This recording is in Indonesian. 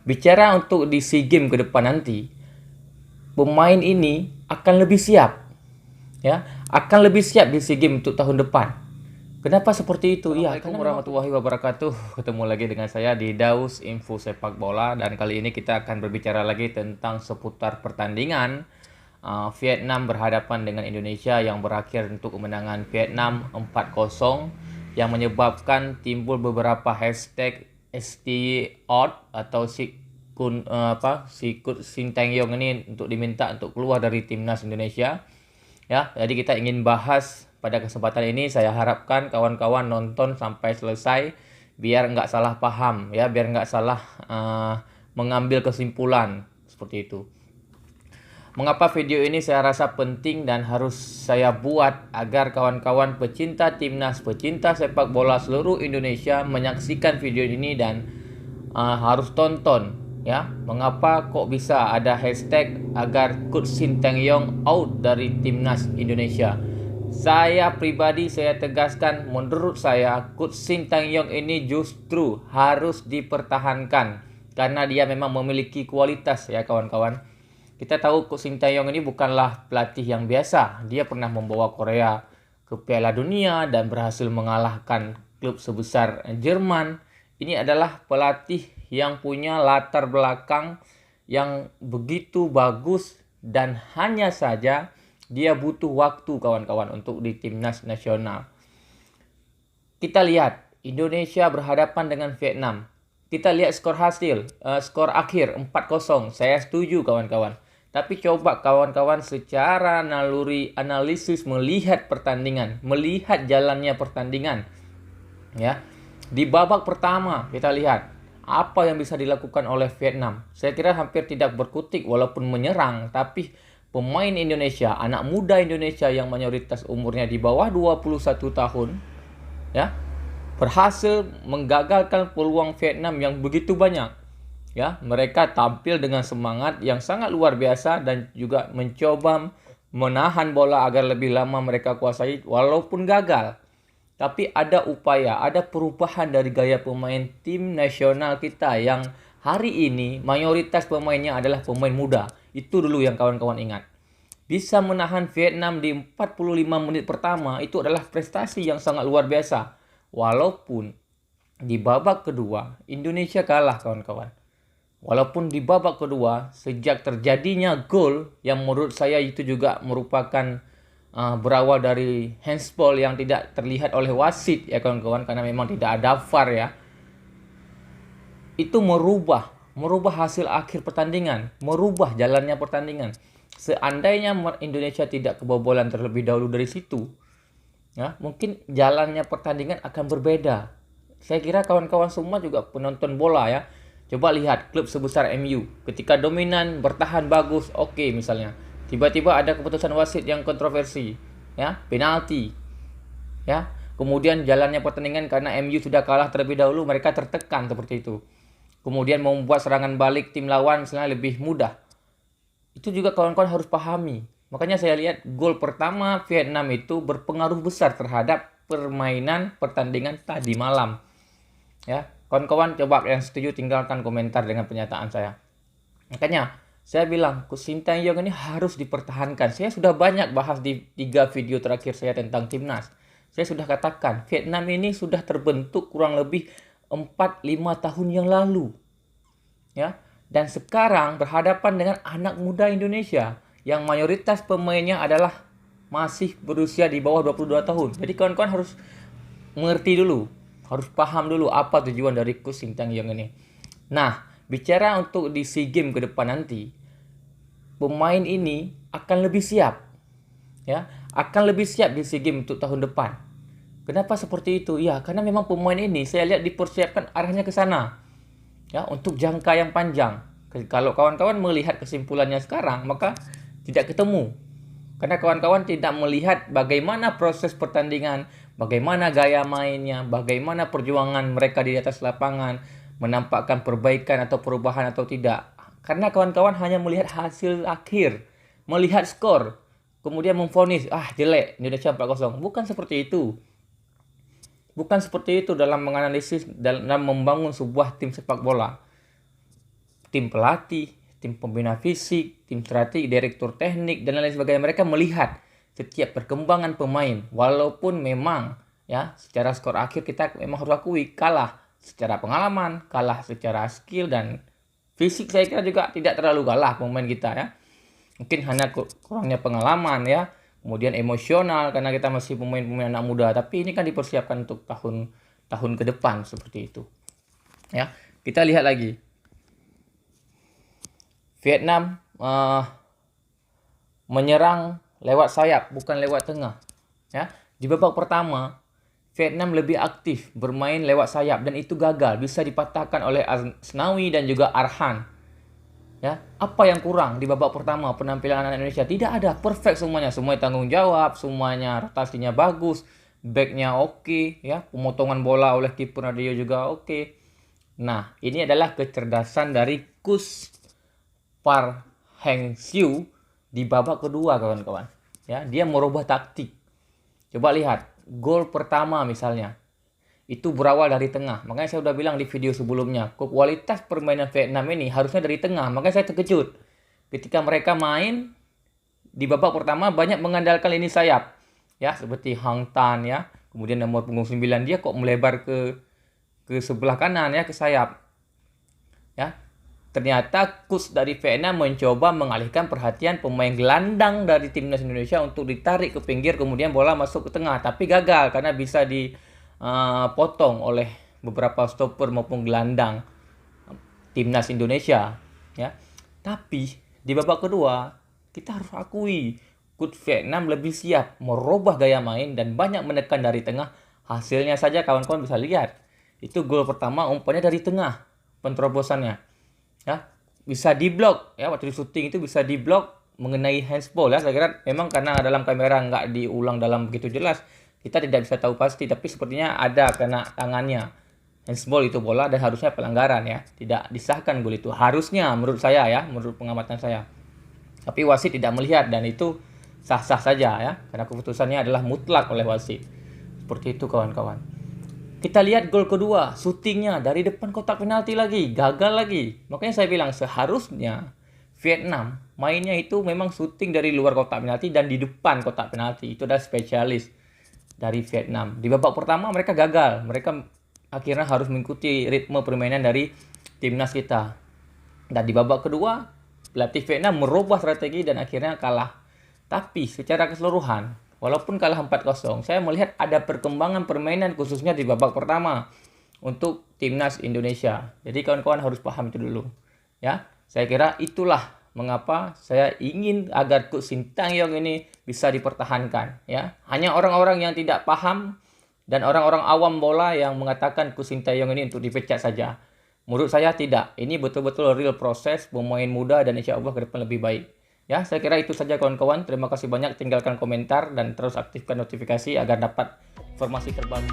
bicara untuk di SEA Games ke depan nanti, pemain ini akan lebih siap, ya, akan lebih siap di SEA Games untuk tahun depan. Kenapa seperti itu? Iya, Assalamualaikum karena memang warahmatullahi wabarakatuh. Ketemu lagi dengan saya di Daus Info Sepak Bola, dan kali ini kita akan berbicara lagi tentang seputar pertandingan Vietnam berhadapan dengan Indonesia yang berakhir untuk kemenangan Vietnam 4-0 yang menyebabkan timbul beberapa hashtag ST-out atau si Sintayong ini untuk diminta untuk keluar dari timnas Indonesia. Ya, jadi kita ingin bahas pada kesempatan ini. Saya harapkan kawan-kawan nonton sampai selesai biar nggak salah paham, ya, biar nggak salah mengambil kesimpulan seperti itu. Mengapa video ini saya rasa penting dan harus saya buat agar kawan-kawan pecinta timnas, pecinta sepak bola seluruh Indonesia menyaksikan video ini dan harus tonton, ya. Mengapa kok bisa ada hashtag agar Coach Sintayong out dari timnas Indonesia? Saya pribadi saya tegaskan, menurut saya Coach Sintayong ini justru harus dipertahankan karena dia memang memiliki kualitas, ya kawan-kawan. Kita tahu Coach Sintayong ini bukanlah pelatih yang biasa. Dia pernah membawa Korea ke Piala Dunia dan berhasil mengalahkan klub sebesar Jerman. Ini adalah pelatih yang punya latar belakang yang begitu bagus dan hanya saja dia butuh waktu kawan-kawan untuk di timnas nasional. Kita lihat Indonesia berhadapan dengan Vietnam. Kita lihat skor akhir 4-0. Saya setuju kawan-kawan. Tapi coba kawan-kawan secara naluri analisis melihat pertandingan, melihat jalannya pertandingan. Ya. Di babak pertama kita lihat apa yang bisa dilakukan oleh Vietnam. Saya kira hampir tidak berkutik walaupun menyerang, tapi pemain Indonesia, anak muda Indonesia yang mayoritas umurnya di bawah 21 tahun, ya, berhasil menggagalkan peluang Vietnam yang begitu banyak. Ya, mereka tampil dengan semangat yang sangat luar biasa dan juga mencoba menahan bola agar lebih lama mereka kuasai walaupun gagal. Tapi ada upaya, ada perubahan dari gaya pemain tim nasional kita yang hari ini mayoritas pemainnya adalah pemain muda. Itu dulu yang kawan-kawan ingat. Bisa menahan Vietnam di 45 menit pertama itu adalah prestasi yang sangat luar biasa. Walaupun di babak kedua Indonesia kalah kawan-kawan. Walaupun di babak kedua sejak terjadinya gol yang menurut saya itu juga merupakan berawal dari handsball yang tidak terlihat oleh wasit, ya kawan-kawan, karena memang tidak ada VAR, ya. Itu merubah hasil akhir pertandingan, merubah jalannya pertandingan. Seandainya Indonesia tidak kebobolan terlebih dahulu dari situ, ya, mungkin jalannya pertandingan akan berbeda. Saya kira kawan-kawan semua juga penonton bola, ya. Coba lihat klub sebesar MU ketika dominan, bertahan bagus, oke, misalnya. Tiba-tiba ada keputusan wasit yang kontroversi, ya, penalti, ya. Kemudian jalannya pertandingan karena MU sudah kalah terlebih dahulu, mereka tertekan seperti itu. Kemudian membuat serangan balik tim lawan misalnya lebih mudah. Itu juga kawan-kawan harus pahami. Makanya saya lihat gol pertama Vietnam itu berpengaruh besar terhadap permainan pertandingan tadi malam. Ya, kawan-kawan coba yang setuju tinggalkan komentar dengan pernyataan saya. Makanya saya bilang Coach Sintayong ini harus dipertahankan. Saya sudah banyak bahas di 3 video terakhir saya tentang timnas. Saya sudah katakan Vietnam ini sudah terbentuk kurang lebih 4-5 tahun yang lalu. Ya, dan sekarang berhadapan dengan anak muda Indonesia yang mayoritas pemainnya adalah masih berusia di bawah 22 tahun. Jadi kawan-kawan harus mengerti dulu, harus paham dulu apa tujuan dari Coach Sintayong ini. Nah, bicara untuk di SEA Games ke depan nanti, pemain ini akan lebih siap, ya, akan lebih siap di SEA Games untuk tahun depan. Kenapa seperti itu? Ya, karena memang pemain ini saya lihat dipersiapkan arahnya ke sana, ya, untuk jangka yang panjang. Kalau kawan-kawan melihat kesimpulannya sekarang, maka tidak ketemu. Karena kawan-kawan tidak melihat bagaimana proses pertandingan, bagaimana gaya mainnya, bagaimana perjuangan mereka di atas lapangan, menampakkan perbaikan atau perubahan atau tidak. Karena kawan-kawan hanya melihat hasil akhir, melihat skor, kemudian memvonis, jelek, Indonesia 4-0. Bukan seperti itu. Bukan seperti itu dalam menganalisis, dalam membangun sebuah tim sepak bola. tim pelatih, tim pembina fisik, tim strategi, direktur teknik, dan lain sebagainya. Mereka melihat setiap perkembangan pemain. Walaupun memang ya secara skor akhir kita memang harus akui kalah secara pengalaman, kalah secara skill dan fisik, saya kira juga tidak terlalu kalah pemain kita ya. Mungkin hanya kurangnya pengalaman ya, kemudian emosional karena kita masih pemain-pemain anak muda, tapi ini kan dipersiapkan untuk tahun ke depan seperti itu. Ya, kita lihat lagi. Vietnam menyerang lewat sayap bukan lewat tengah. Ya, di babak pertama Vietnam lebih aktif bermain lewat sayap dan itu gagal, bisa dipatahkan oleh Asnawi dan juga Arhan. Ya, apa yang kurang di babak pertama penampilan anak Indonesia? Tidak ada, perfect semuanya, tanggung jawab, semuanya rotasinya bagus, backnya oke, ya, pemotongan bola oleh kiper Nadio juga oke. Nah, ini adalah kecerdasan dari Coach Park Hang-seo di babak kedua, kawan-kawan. Ya, dia merubah taktik. Coba lihat, gol pertama misalnya, itu berawal dari tengah. Makanya saya udah bilang di video sebelumnya, kualitas permainan Vietnam ini harusnya dari tengah. Makanya saya terkejut ketika mereka main di babak pertama banyak mengandalkan lini sayap. Ya, seperti Hang Tan ya. Kemudian nomor punggung 9 dia kok melebar ke sebelah kanan ya, ke sayap. Ya. Ternyata coach dari Vietnam mencoba mengalihkan perhatian pemain gelandang dari timnas Indonesia untuk ditarik ke pinggir, kemudian bola masuk ke tengah, tapi gagal karena bisa dipotong oleh beberapa stopper maupun gelandang timnas Indonesia ya. Tapi di babak kedua kita harus akui coach Vietnam lebih siap merubah gaya main dan banyak menekan dari tengah. Hasilnya saja kawan-kawan bisa lihat, itu gol pertama umpannya dari tengah, penterobosannya ya, bisa diblok ya, waktu di syuting itu bisa diblok mengenai handsball ya. Saya kira memang karena dalam kamera nggak diulang dalam begitu jelas, kita tidak bisa tahu pasti, tapi sepertinya ada kena tangannya. Handsball itu bola dan harusnya pelanggaran ya, tidak disahkan gol itu harusnya, menurut saya ya, menurut pengamatan saya. Tapi wasit tidak melihat dan itu sah-sah saja ya, karena keputusannya adalah mutlak oleh wasit. Seperti itu kawan-kawan. Kita lihat gol kedua, syutingnya dari depan kotak penalti lagi, gagal lagi. Makanya saya bilang seharusnya Vietnam mainnya itu memang syuting dari luar kotak penalti dan di depan kotak penalti. Itu adalah spesialis dari Vietnam. Di babak pertama mereka gagal. Mereka akhirnya harus mengikuti ritme permainan dari timnas kita. Dan di babak kedua, pelatih Vietnam merubah strategi dan akhirnya kalah. Tapi secara keseluruhan, walaupun kalah 4-0, saya melihat ada perkembangan permainan khususnya di babak pertama untuk timnas Indonesia. Jadi kawan-kawan harus paham itu dulu. Ya, saya kira itulah mengapa saya ingin agar Coach Sintayong ini bisa dipertahankan. Ya, hanya orang-orang yang tidak paham dan orang-orang awam bola yang mengatakan Coach Sintayong ini untuk dipecat saja. Menurut saya tidak. Ini betul-betul real proses, pemain muda dan insya Allah ke depan lebih baik. Ya, saya kira itu saja kawan-kawan. Terima kasih banyak. Tinggalkan komentar dan terus aktifkan notifikasi agar dapat informasi terbaru.